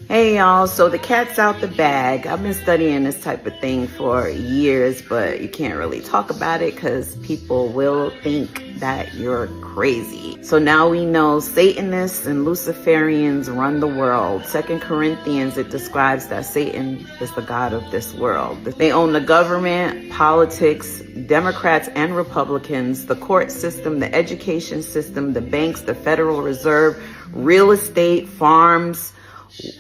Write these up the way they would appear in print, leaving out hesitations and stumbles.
Hey y'all, so the cat's out the bag. I've been studying this type of thing for years, but you can't really talk about it because people will think that you're crazy. So now we know Satanists and Luciferians run the world. 2 Corinthians, it describes that Satan is the god of this world. They own the government, politics, Democrats and Republicans, the court system, the education system, the banks, the Federal Reserve, real estate, farms,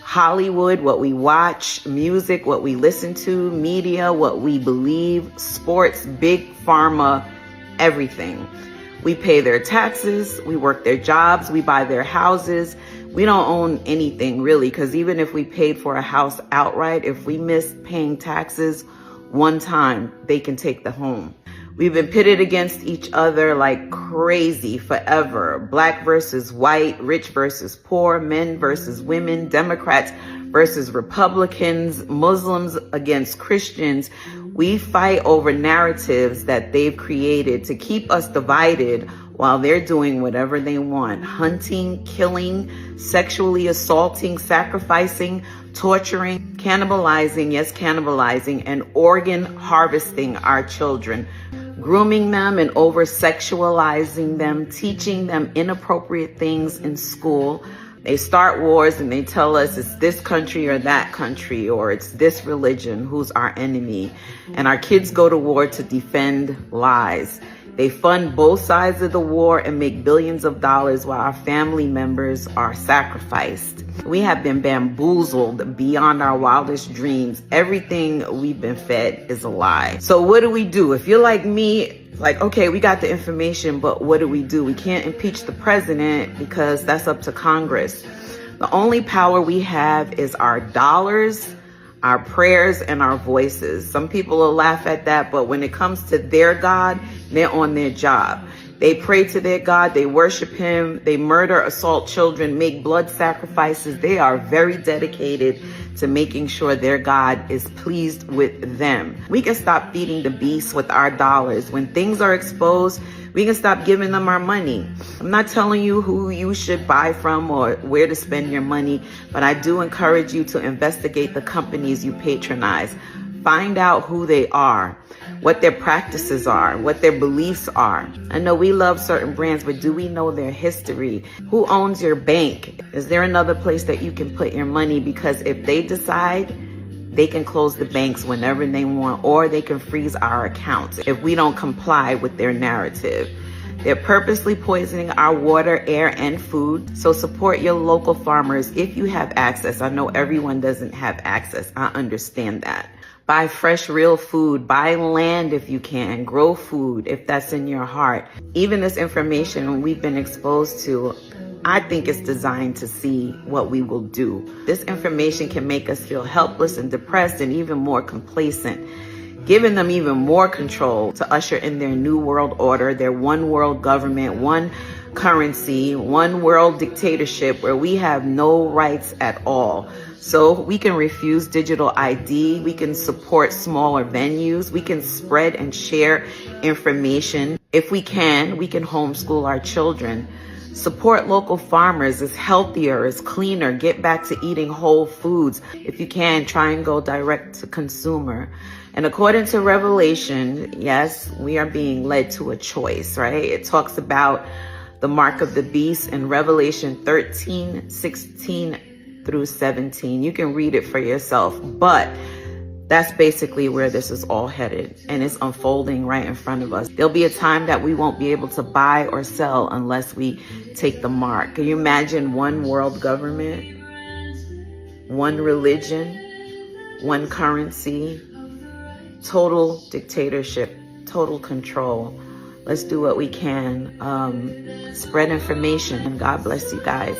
Hollywood, what we watch, music, what we listen to, media, what we believe, sports, big pharma, everything. We pay their taxes, we work their jobs, we buy their houses. We don't own anything really, because even if we paid for a house outright, if we miss paying taxes one time, they can take the home. We've been pitted against each other like crazy forever. Black versus white, rich versus poor, men versus women, Democrats versus Republicans, Muslims against Christians. We fight over narratives that they've created to keep us divided while they're doing whatever they want. Hunting, killing, sexually assaulting, sacrificing, torturing, cannibalizing, yes, cannibalizing, and organ harvesting our children. Grooming them and over-sexualizing them, teaching them inappropriate things in school. They start wars and they tell us it's this country or that country, or it's this religion who's our enemy. And our kids go to war to defend lies. They fund both sides of the war and make billions of dollars while our family members are sacrificed. We have been bamboozled beyond our wildest dreams. Everything we've been fed is a lie. So what do we do? If you're like me, like, okay, we got the information, but what do? We can't impeach the president because that's up to Congress. The only power we have is our dollars, our prayers, and our voices. Some people will laugh at that, but when it comes to their God, they're on their job. They pray to their God, they worship him, they murder, assault children, make blood sacrifices. They are very dedicated to making sure their God is pleased with them. We can stop feeding the beast with our dollars. When things are exposed, we can stop giving them our money. I'm not telling you who you should buy from or where to spend your money, but I do encourage you to investigate the companies you patronize. Find out who they are, what their practices are, what their beliefs are. I know we love certain brands, but do we know their history? Who owns your bank? Is there another place that you can put your money? Because if they decide, they can close the banks whenever they want, or they can freeze our accounts if we don't comply with their narrative. They're purposely poisoning our water, air, and food. So support your local farmers if you have access. I know everyone doesn't have access. I understand that. Buy fresh, real food. Buy land if you can. Grow food if that's in your heart. Even this information we've been exposed to, I think it's designed to see what we will do. This information can make us feel helpless and depressed and even more complacent, giving them even more control to usher in their new world order, their one world government, one currency, one world dictatorship where we have no rights at all. So we can refuse digital ID, we can support smaller venues, we can spread and share information. If we can homeschool our children. Support local farmers. It's healthier, it's cleaner. Get back to eating whole foods. If you can, try and go direct to consumer. And according to Revelation, yes, we are being led to a choice, right? It talks about the mark of the beast in Revelation 13, 16 through 17. You can read it for yourself, but that's basically where this is all headed, and it's unfolding right in front of us. There'll be a time that we won't be able to buy or sell unless we take the mark. Can you imagine one world government, one religion, one currency, total dictatorship, total control? Let's do what we can. Spread information, and God bless you guys.